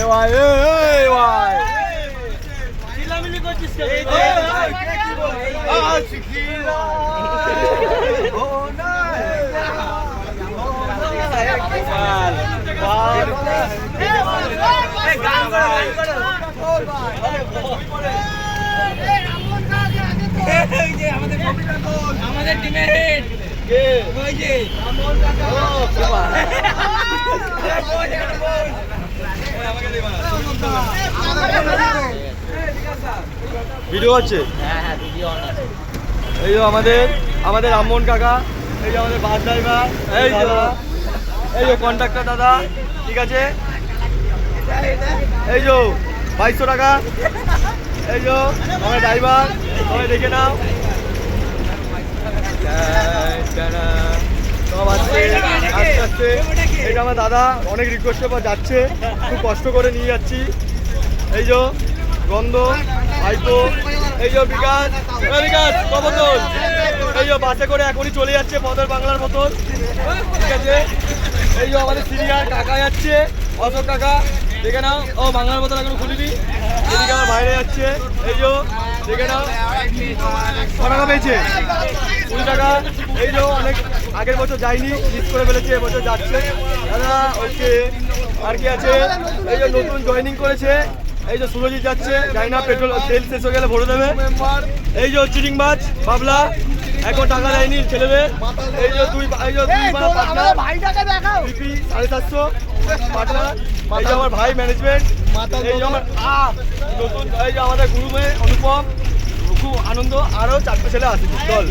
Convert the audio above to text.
এ ভাই এই ভাই চিল্লামিল্লি করছিস কেন? এই আমাদের টিমের হেড ওই যে ভিডিও হচ্ছে। হ্যাঁ ভিডিও অন আছে। এই যে আমাদের রামমোহন কাকা, এই যে আমাদের বাস ড্রাইভার, এই যে দাদা, এই যে কন্ট্রাক্টর দাদা, ঠিক আছে, এই যে 2200 টাকা, এই যে আমার ড্রাইভার, সবাই দেখে নাও, সব আসছে আস্তে আস্তে। এইটা আমার দাদা অনেক রিকোয়েস্টের পর যাচ্ছে, খুব কষ্ট করে নিয়ে যাচ্ছি। এই যে গন্ধ ভাইপো, এই যে বিকাশ কবতল, এই যে বাসে করে এখনই চলে যাচ্ছে পথের বাংলার মতন, ঠিক আছে। এই যে আমাদের সিরিয়ার কাকা যাচ্ছে, অশোক কাকা, দেখে নাও, ও বাংলার মতন এখনো খুলিনি, এদিকে আমার বাইরে যাচ্ছে, এই যে দেখে নাও, ক টাকা পেয়েছে? 20 টাকা। এই যে অনেক আগের বছর যায়নি, মিস করে ফেলেছে, এবছর যাচ্ছে দাদা, ওকে। আর কি আছে? এই যে নতুন জয়েনিং করেছে, এই যে সুরজিৎ যাচ্ছে, জানি না পেট্রোল তেল শেষ হয়ে গেলে ভরে দেবে। এই যে চিটিংবাজ বাবলা, এখন টাকা দেয়নি ছেলেদের। এই যে দুই পার্টনার বিপি 750 পার্টনার, এই যে আমার ভাই ম্যানেজমেন্ট, এই যে আমার নতুন, এই যে আমাদের গুরুমে অনুপম, খুব আনন্দ, আরও 4টে ছেলে আছে দল।